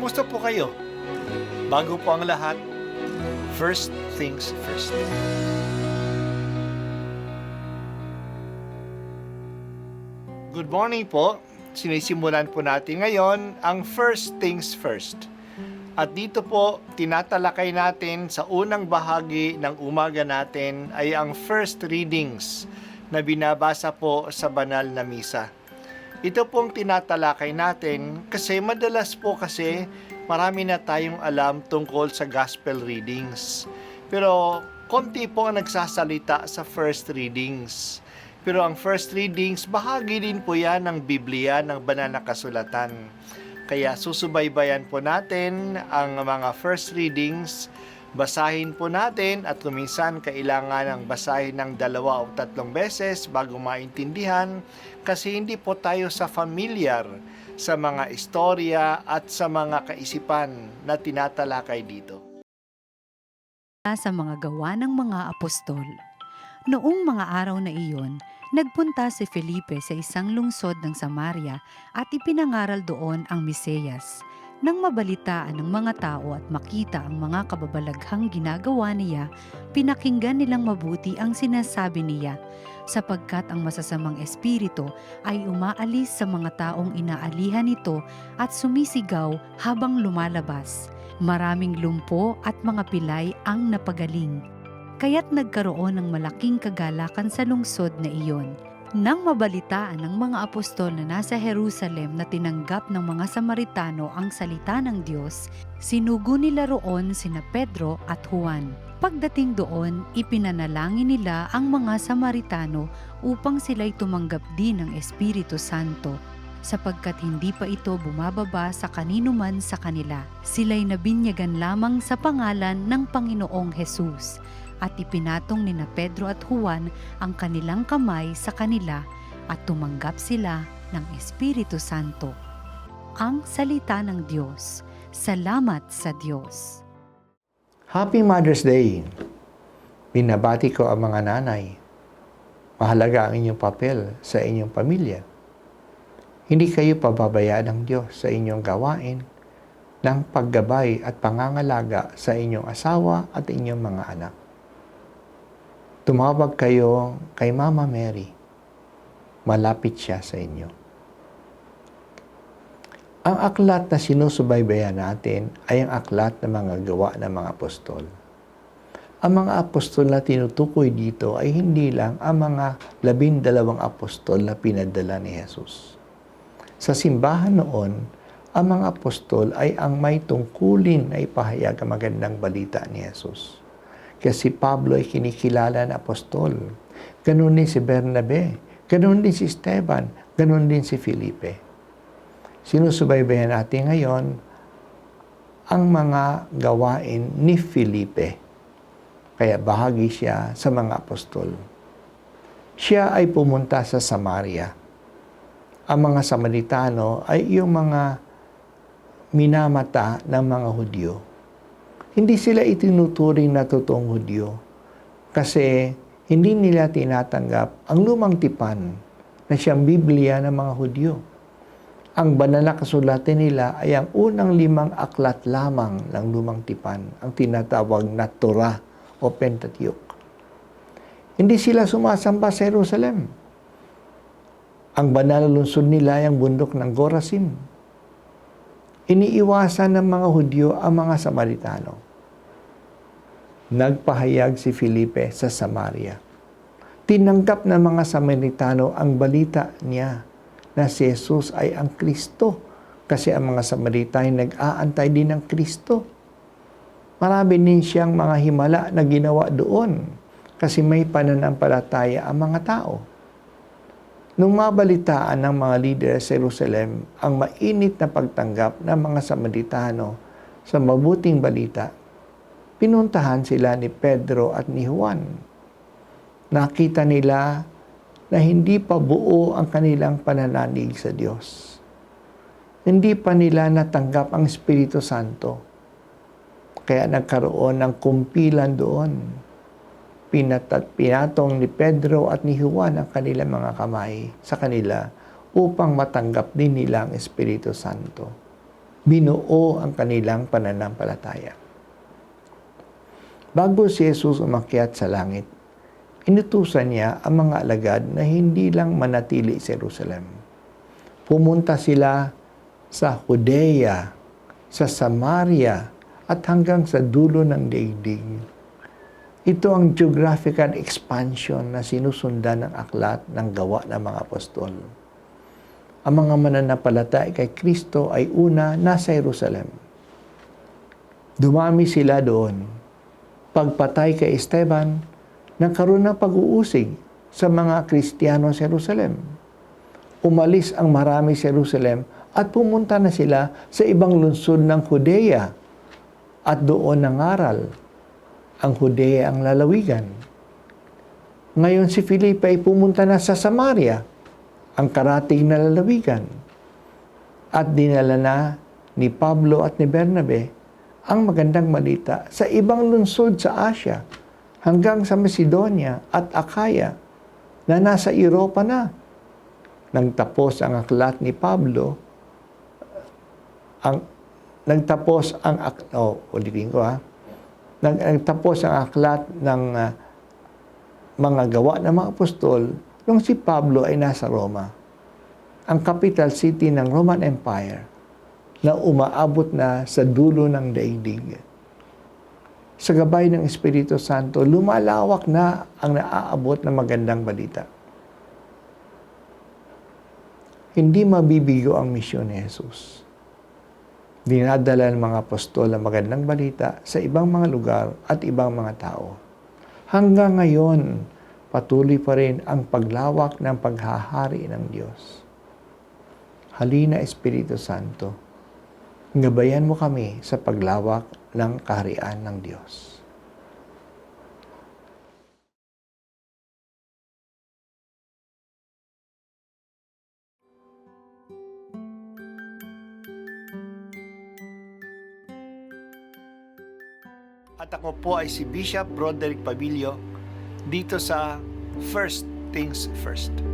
Kumusta po kayo? Bago po ang lahat, first things first. Good morning po. Sinisimulan po natin ngayon ang first things first. At dito po, tinatalakay natin sa unang bahagi ng umaga natin ay ang first readings na binabasa po sa banal na misa. Ito pong tinatalakay natin kasi madalas po kasi marami na tayong alam tungkol sa gospel readings. Pero konti po ang nagsasalita sa first readings. Pero ang first readings, bahagi din po yan ng Biblia, ng banal na kasulatan. Kaya susubaybayan po natin ang mga first readings, basahin po natin at kuminsan kailangan ng basahin ng 2 o 3 beses bago maintindihan kasi hindi po tayo familiar sa mga istorya at sa mga kaisipan na tinatalakay dito. Sa mga gawa ng mga apostol. Noong mga araw na iyon, nagpunta si Felipe sa isang lungsod ng Samaria at ipinangaral doon ang Mesiyas. Nang mabalitaan ng mga tao at makita ang mga kababalaghang ginagawa niya, pinakinggan nilang mabuti ang sinasabi niya, sapagkat ang masasamang espiritu ay umaalis sa mga taong inaalihan nito at sumisigaw habang lumalabas. Maraming lumpo at mga pilay ang napagaling. Kaya't nagkaroon ng malaking kagalakan sa lungsod na iyon. Nang mabalitaan ng mga apostol na nasa Jerusalem na tinanggap ng mga Samaritano ang salita ng Diyos, sinugo nila roon sina Pedro at Juan. Pagdating doon, ipinanalangin nila ang mga Samaritano upang sila'y tumanggap din ng Espiritu Santo, sapagkat hindi pa ito bumababa sa kanino man sa kanila. Sila'y nabinyagan lamang sa pangalan ng Panginoong Hesus. At ipinatong ni Pedro at Juan ang kanilang kamay sa kanila at tumanggap sila ng Espiritu Santo. Ang salita ng Diyos. Salamat sa Diyos. Happy Mother's Day! Binabati ko ang mga nanay. Mahalaga ang inyong papel sa inyong pamilya. Hindi kayo pababayaan ng Diyos sa inyong gawain ng paggabay at pangangalaga sa inyong asawa at inyong mga anak. Tumawag kayo kay Mama Mary. Malapit siya sa inyo. Ang aklat na sinusubaybayan natin ay ang aklat ng mga gawa ng mga apostol. Ang mga apostol na tinutukoy dito ay hindi lang ang mga 12 apostol na pinadala ni Jesus. Sa simbahan noon, ang mga apostol ay ang may tungkulin na ipahayag ang magandang balita ni Jesus. Kaya si Pablo ay kinikilala na apostol. Ganun din si Bernabe. Ganun din si Esteban. Ganun din si Felipe. Sinusubaybayan natin ngayon ang mga gawain ni Felipe. Kaya bahagi siya sa mga apostol. Siya ay pumunta sa Samaria. Ang mga Samaritano ay yung mga minamata ng mga Hudyo. Hindi sila itinuturing na totoong Hudyo kasi hindi nila tinatanggap ang lumang tipan na siyang Biblia ng mga Hudyo. Ang banal na kasulatan nila ay ang unang 5 aklat lamang ng lumang tipan, ang tinatawag na Torah o Pentateuch. Hindi sila sumasamba sa Jerusalem. Ang banal na lungsod nila ay ang bundok ng Gorazim. Iniiwasan ng mga Hudyo ang mga Samaritano. Nagpahayag si Felipe sa Samaria. Tinanggap ng mga Samaritano ang balita niya na si Jesus ay ang Kristo kasi ang mga Samaritano ay nag-aantay din ng Kristo. Marami din siyang mga himala na ginawa doon kasi may pananampalataya ang mga tao. Nung mabalitaan ng mga leader sa Jerusalem ang mainit na pagtanggap ng mga Samaritano sa mabuting balita, pinuntahan sila ni Pedro at ni Juan. Nakita nila na hindi pa buo ang kanilang pananalig sa Diyos. Hindi pa nila natanggap ang Espiritu Santo. Kaya nagkaroon ng kumpilan doon. Pinatong ni Pedro at ni Juan ang kanilang mga kamay sa kanila upang matanggap din nila ang Espiritu Santo. binuo ang kanilang pananampalataya. Bago si Jesus umakyat sa langit, inutusan niya ang mga alagad na hindi lang manatili sa Jerusalem. Pumunta sila sa Judea, sa Samaria, at hanggang sa dulo ng daigdig. Ito ang geographical expansion na sinusundan ng aklat ng Gawa ng mga Apostol. Ang mga mananampalataya kay Kristo ay una nasa Jerusalem. Dumami sila doon. Pagpatay kay Esteban, nagkaroon ng pag-uusig sa mga Kristiyano sa Jerusalem. Umalis ang marami sa Jerusalem at pumunta na sila sa ibang lungsod ng Judea at doon nangaral. Ang Judea ang lalawigan. Ngayon si Felipe ay pumunta na sa Samaria, ang karating na lalawigan. At dinala na ni Pablo at ni Bernabe ang magandang balita sa ibang lungsod sa Asia hanggang sa Macedonia at Akaya na nasa Europa na. Nang tapos ang aklat ni Pablo, nagtapos ang aklat ng mga gawa ng mga apostol nung si Pablo ay nasa Roma, ang capital city ng Roman Empire, na umaabot na sa dulo ng daigdig. Sa gabay ng Espiritu Santo, lumalawak na ang naaabot ng magandang balita. Hindi mabibigo ang misyon ni Jesus. Dinadala ng mga apostol ang magandang balita sa ibang mga lugar at ibang mga tao. Hanggang ngayon, patuloy pa rin ang paglawak ng paghahari ng Diyos. Halina, Espiritu Santo, gabayan mo kami sa paglawak ng kaharian ng Diyos. At ako po ay si Bishop Broderick Pabilio dito sa First Things First.